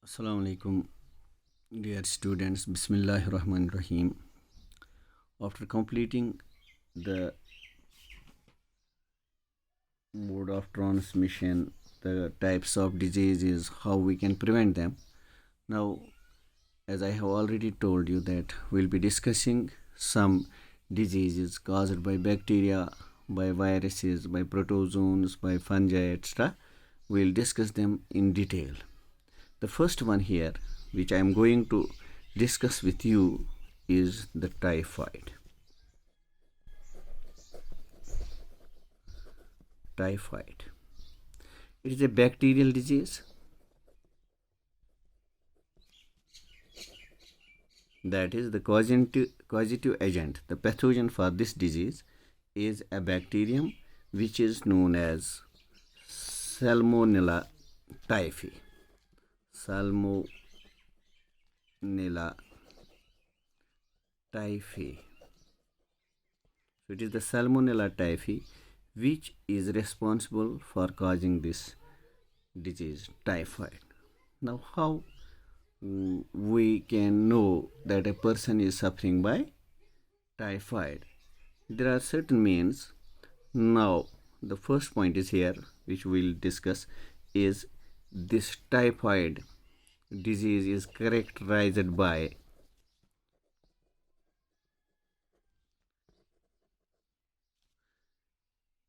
Assalamu alaikum, dear students. Bismillahir Rahmanir Rahim. After completing the mode of transmission, the types of diseases, how we can prevent them. Now, as I have already told you that we'll be discussing some diseases caused by bacteria, by viruses, by protozoans, by fungi, etc. We'll discuss them in detail. The first one here, which I am going to discuss with you, is the typhoid. Typhoid. It is a bacterial disease that is the causative agent. The pathogen for this disease is a bacterium which is known as Salmonella typhi. Salmonella typhi. So it is the Salmonella typhi which is responsible for causing this disease, typhoid. Now, how we can know that a person is suffering by typhoid? There are certain means. Now, the first point is here, which we'll discuss, is this typhoid disease is characterized by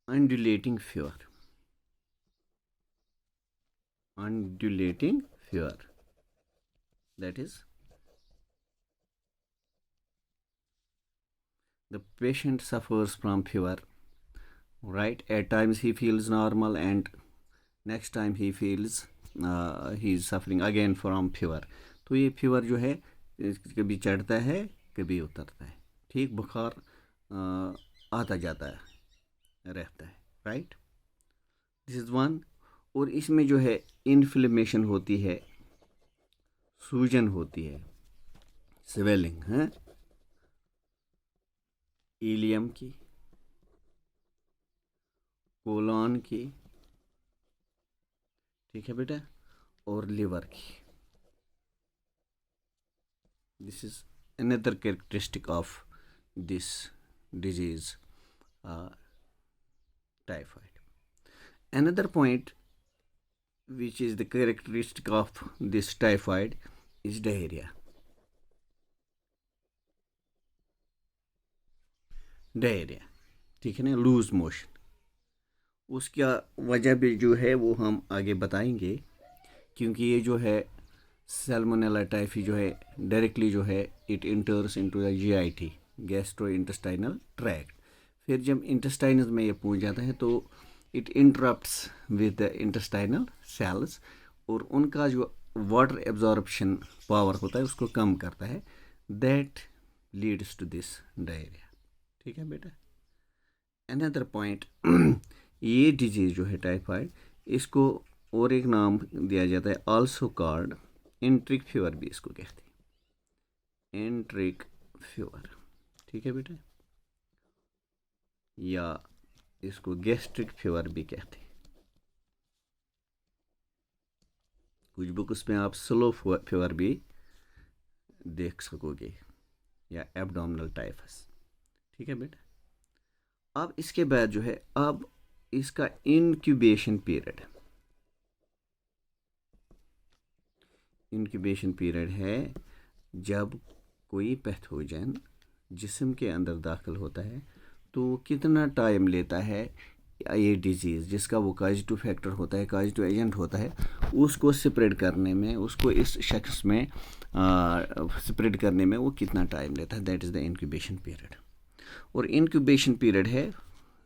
undulating fever. Undulating fever. That is, the patient suffers from fever, right? At times he feels normal, and next time he feels he is suffering again from fever. तो ये fever जो है कभी चढ़ता है कभी उतरता है, ठीक बुखार आता जाता है रहता है, राइट. This is one. और इसमें जो है इन्फ्लेमेशन होती है, सूजन होती है, स्वेलिंग है इलियम की, कोलन की, ठीक है बेटा, और लिवर की. This is another characteristic of this disease, typhoid. Another point which is the characteristic of this typhoid is diarrhea. Diarrhoea, ठीक है ना, लूज मोशन. उसका वजह भी जो है वो हम आगे बताएंगे, क्योंकि ये जो है सैल्मोनेला टाइफी जो है डायरेक्टली जो है it enters into the GIT, gastro intestinal tract. फिर जब इंटेस्टाइनस में ये पहुंच जाता है तो it interrupts with the intestinal cells, और उनका जो वाटर एब्जॉर्प्शन पावर होता है उसको कम करता है. That leads to this diarrhoea. ठीक है बेटा. अनदर पॉइंट, ये डिजीज़ जो है टाइफाइड, इसको और एक नाम दिया जाता है, आल्सो कॉल्ड एंट्रिक फीवर भी इसको कहते हैं, एंट्रिक फीवर. ठीक है बेटा, या इसको गैस्ट्रिक फीवर भी कहते हैं. कुछ बुक्स में आप स्लो फीवर भी देख सकोगे, या एब्डोमिनल टाइफस. ठीक है बेटा. अब इसके बाद जो है, अब इसका इंक्यूबेशन पीरियड है जब कोई पैथोजन जिस्म के अंदर दाखिल होता है तो कितना टाइम लेता है ये डिजीज़, जिसका वो काजिटिव फैक्टर होता है, काजिटिव एजेंट होता है, उसको स्प्रेड करने में, उसको इस शख्स में स्प्रेड करने में वो कितना टाइम लेता है. That is the incubation period. और इंक्यूबेशन पीरियड है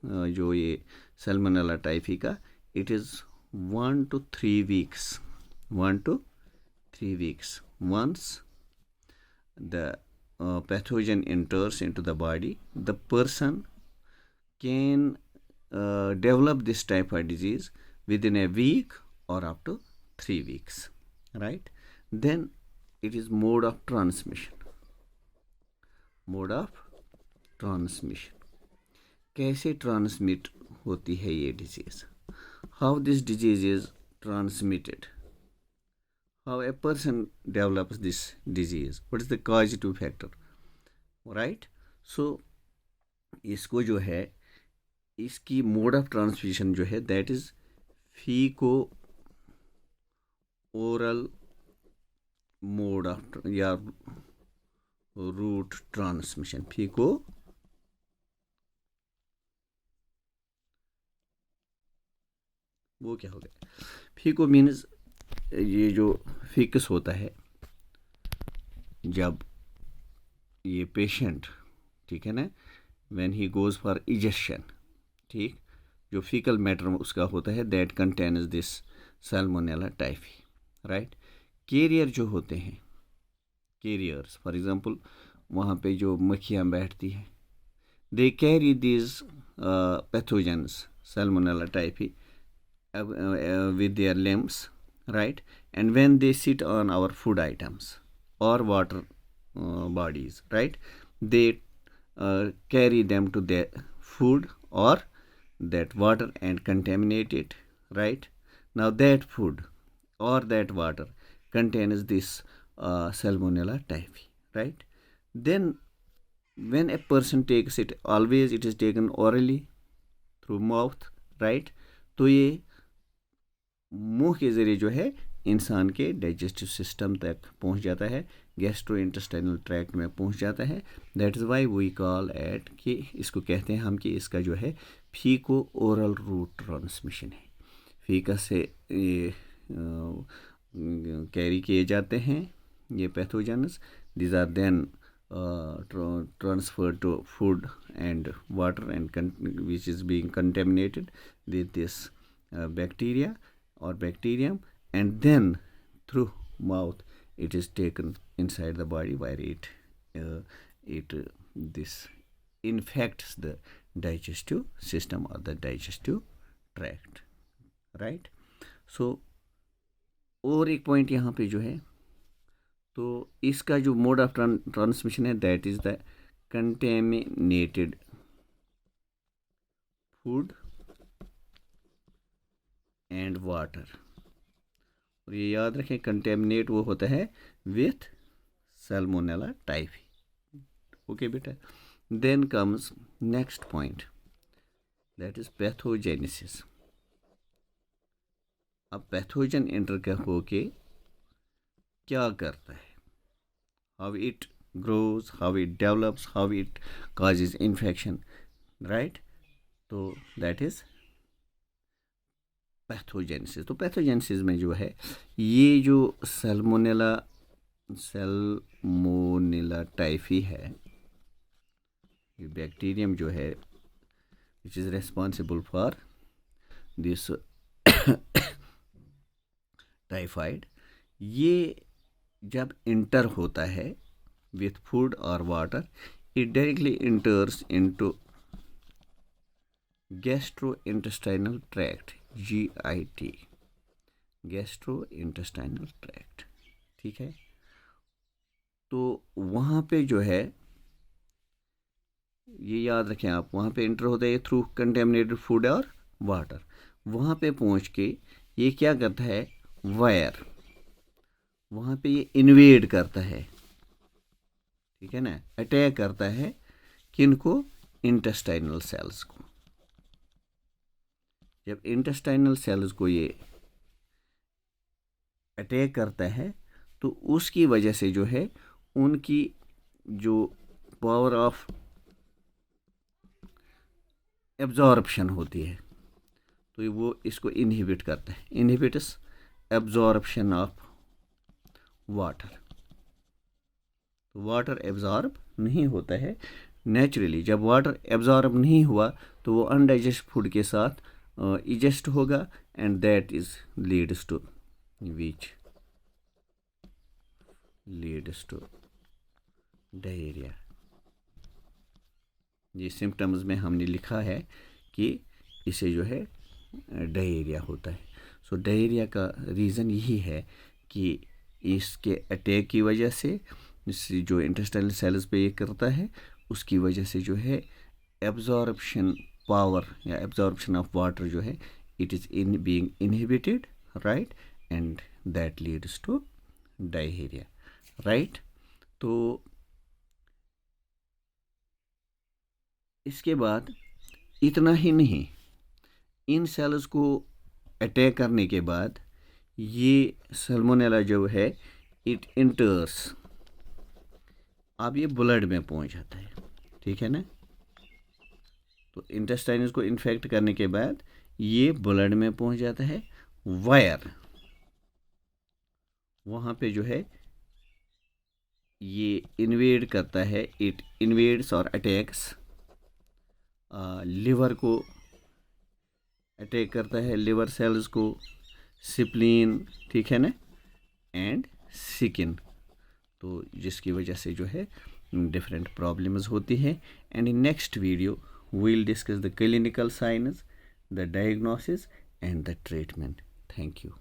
जो ये सैल्मोनेला टाइफी का, it is 1 to 3 weeks. 1 to 3 weeks. Once the pathogen enters into the body, the person can develop this typhoid disease within a week or up to 3 weeks, right? Then it is mode of transmission. कैसे transmit होती है ये disease? How this disease is transmitted? how a person develops this disease, what is the causative factor, right? So इसको जो है, इसकी mode of transmission जो है that is faeco oral mode of या रूट ट्रांसमिशन। फीको वो क्या हो गया, फीको मीन्स ये जो फिक्स होता है जब ये पेशेंट, ठीक है ना, when he goes for ejection, ठीक, जो फीकल मैटर उसका होता है that contains this Salmonella typhi, right. Carrier जो होते हैं, कैरियर्स फॉर एग्जांपल वहाँ पे जो मक्खियाँ बैठती हैं, they carry these pathogens Salmonella typhi with their limbs, right? And when they sit on our food items or water bodies, right, they carry them to their food or that water and contaminate it, right? Now that food or that water contains this salmonella typhi, right? Then when a person takes it, always it is taken orally through mouth, right? तो ये मुंह के ज़रिए जो है इंसान के digestive system तक पहुंच जाता है, गैस्ट्रो इंटेस्टाइनल ट्रैक्ट में पहुंच जाता है। That is why we call it कि इसको कहते हैं हम कि इसका जो है फीको ओरल रूट ट्रांसमिशन है। फीका से ये कैरी किए जाते हैं ये pathogens, these are then transferred to food and water and which is being contaminated with this bacteria or bacterium, and then through mouth it is taken inside the body where it this infects the digestive system or the digestive tract, right? So और एक point यहाँ पे जो है, तो इसका जो mode of transmission है that is the contaminated food and water. और ये याद रखें कंटेमिनेट वो होता है विथ सैल्मोनेला टाइफी, ओके बेटा। Then comes next point that is pathogenesis. अब पैथोजन एंटर क्या होके क्या करता है, how it grows, how it develops, how it causes infection, right. तो दैट इज पैथोजेनेसिस। तो पैथोजेनेसिस में जो है ये जो सैल्मोनेला टाइफी है, ये बैक्टीरियम जो है which is responsible for this typhoid, ये जब इंटर होता है विथ फूड और water, it directly इंटर्स into gastro intestinal tract, GIT, gastro intestinal tract, ठीक है। तो वहाँ पे जो है ये याद रखें आप, वहाँ पे इंटर होता है थ्रू कंटेमिनेटेड फूड और वाटर। वहाँ पे पहुँच के ये क्या करता है, वायर वहाँ पे ये इन्वेड करता है, ठीक है ना, अटैक करता है किनको, इंटेस्टाइनल सेल्स को। जब इंटेस्टाइनल सेल्स को ये अटैक करता है तो उसकी वजह से जो है उनकी जो पावर ऑफ एब्जॉर्प्शन होती है तो वो इसको इनहिबिट करता है, इनहिबिट्स एब्जॉर्प्शन ऑफ वाटर। तो वाटर एब्जॉर्ब नहीं होता है नेचुरली। जब वाटर एब्जॉर्ब नहीं हुआ तो वो अनडाइजेस्ट फूड के साथ इजेस्ट होगा and that is leads to which leads to diarrhoea. ये सिम्टम्स में हमने लिखा है कि इसे जो है डायरिया होता है। सो डायरिया का रीज़न यही है कि इसके अटैक की वजह से जो इंटेस्टाइनल सेल्स पे ये करता है उसकी वजह से जो है एब्जॉर्प्शन पावर या एब्जॉर्प्शन ऑफ वाटर जो है it is in being inhibited, right, and that leads to diarrhoea, right. तो इसके बाद इतना ही नहीं, इन सेल्स को अटैक करने के बाद ये सल्मोनेला जो है इट इंटर्स, अब ये ब्लड में पहुंच जाता है, ठीक है ना। तो इंटेस्टाइन्स को इन्फेक्ट करने के बाद ये ब्लड में पहुंच जाता है, वायर वहाँ पे जो है ये इन्वेड करता है, इट इन्वेड्स और अटैक्स लिवर को, अटैक करता है लिवर सेल्स को, स्प्लीन, ठीक है ना, एंड स्किन। तो जिसकी वजह से जो है डिफरेंट प्रॉब्लम्स होती हैं। And in next video we will discuss the clinical science, the diagnosis and the treatment. Thank you.